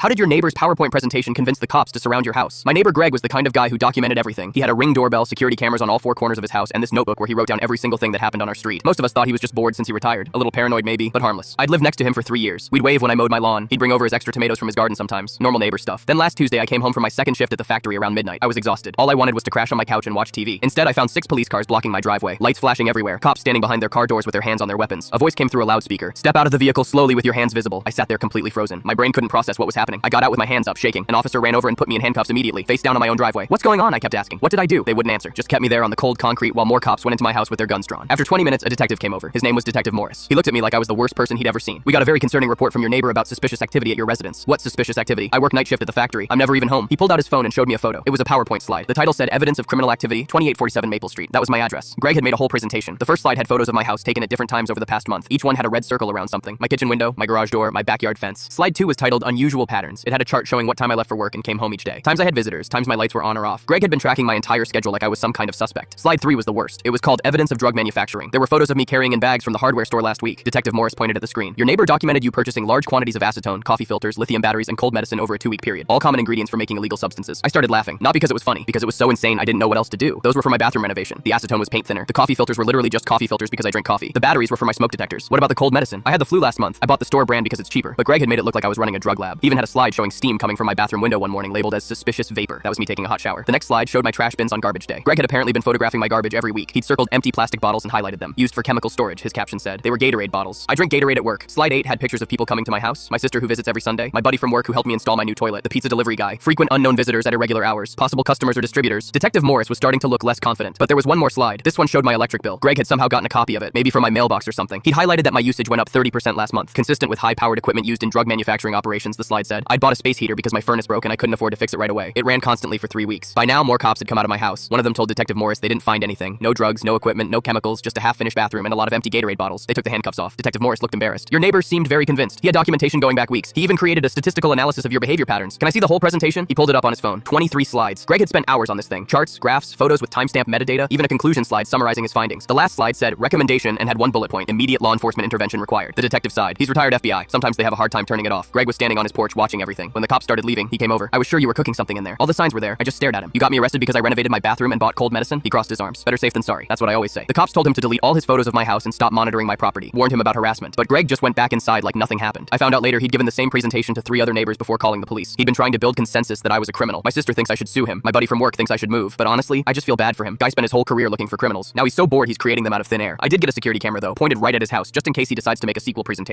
How did your neighbor's PowerPoint presentation convince the cops to surround your house? My neighbor Greg was the kind of guy who documented everything. He had a Ring doorbell, security cameras on all four corners of his house, and this notebook where he wrote down every single thing that happened on our street. Most of us thought he was just bored since he retired. A little paranoid maybe, but harmless. I'd lived next to him for 3 years. We'd wave when I mowed my lawn. He'd bring over his extra tomatoes from his garden sometimes. Normal neighbor stuff. Then last Tuesday I came home from my second shift at the factory around midnight. I was exhausted. All I wanted was to crash on my couch and watch TV. Instead, I found 6 police cars blocking my driveway. Lights flashing everywhere. Cops standing behind their car doors with their hands on their weapons. A voice came through a loudspeaker. Step out of the vehicle slowly with your hands visible. I sat there completely frozen. My brain couldn't process what was happening. I got out with my hands up, shaking. An officer ran over and put me in handcuffs immediately, face down on my own driveway. What's going on? I kept asking. What did I do? They wouldn't answer. Just kept me there on the cold concrete while more cops went into my house with their guns drawn. After 20 minutes, a detective came over. His name was Detective Morris. He looked at me like I was the worst person he'd ever seen. We got a very concerning report from your neighbor about suspicious activity at your residence. What suspicious activity? I work night shift at the factory. I'm never even home. He pulled out his phone and showed me a photo. It was a PowerPoint slide. The title said Evidence of Criminal Activity, 2847 Maple Street. That was my address. Greg had made a whole presentation. The first slide had photos of my house taken at different times over the past month. Each one had a red circle around something. My kitchen window, my garage door, my backyard fence. Slide 2 was titled Unusual Patterns. It had a chart showing what time I left for work and came home each day. Times I had visitors, times my lights were on or off. Greg had been tracking my entire schedule like I was some kind of suspect. Slide 3 was the worst. It was called Evidence of Drug Manufacturing. There were photos of me carrying in bags from the hardware store last week. Detective Morris pointed at the screen. Your neighbor documented you purchasing large quantities of acetone, coffee filters, lithium batteries, and cold medicine over a 2-week period. All common ingredients for making illegal substances. I started laughing. Not because it was funny, because it was so insane I didn't know what else to do. Those were for my bathroom renovation. The acetone was paint thinner. The coffee filters were literally just coffee filters because I drink coffee. The batteries were for my smoke detectors. What about the cold medicine? I had the flu last month. I bought the store brand because it's cheaper, but Greg had made it look like I was running a drug lab. He even had a slide showing steam coming from my bathroom window one morning labeled as suspicious vapor. That was me taking a hot shower. The next slide showed my trash bins on garbage day. Greg had apparently been photographing my garbage every week. He'd circled empty plastic bottles and highlighted them. Used for chemical storage, his caption said. They were Gatorade bottles. I drink Gatorade at work. Slide 8 had pictures of people coming to my house. My sister who visits every Sunday. My buddy from work who helped me install my new toilet. The pizza delivery guy. Frequent unknown visitors at irregular hours. Possible customers or distributors. Detective Morris was starting to look less confident. But there was one more slide. This one showed my electric bill. Greg had somehow gotten a copy of it. Maybe from my mailbox or something. He'd highlighted that my usage went up 30% last month. Consistent with high-powered equipment used in drug manufacturing operations, the slide said. I'd bought a space heater because my furnace broke and I couldn't afford to fix it right away. It ran constantly for 3 weeks. By now, more cops had come out of my house. One of them told Detective Morris they didn't find anything. No drugs, no equipment, no chemicals, just a half-finished bathroom and a lot of empty Gatorade bottles. They took the handcuffs off. Detective Morris looked embarrassed. Your neighbor seemed very convinced. He had documentation going back weeks. He even created a statistical analysis of your behavior patterns. Can I see the whole presentation? He pulled it up on his phone. 23 slides. Greg had spent hours on this thing. Charts, graphs, photos with timestamp metadata, even a conclusion slide summarizing his findings. The last slide said recommendation and had one bullet point. Immediate law enforcement intervention required. The detective sighed. He's retired FBI. Sometimes they have a hard time turning it off. Greg was standing on his porch watching everything. When the cops started leaving, he came over. I was sure you were cooking something in there. All the signs were there. I just stared at him. You got me arrested because I renovated my bathroom and bought cold medicine? He crossed his arms. Better safe than sorry. That's what I always say. The cops told him to delete all his photos of my house and stop monitoring my property. Warned him about harassment. But Greg just went back inside like nothing happened. I found out later he'd given the same presentation to 3 other neighbors before calling the police. He'd been trying to build consensus that I was a criminal. My sister thinks I should sue him. My buddy from work thinks I should move. But honestly, I just feel bad for him. Guy spent his whole career looking for criminals. Now he's so bored he's creating them out of thin air. I did get a security camera though, pointed right at his house, just in case he decides to make a sequel presentation.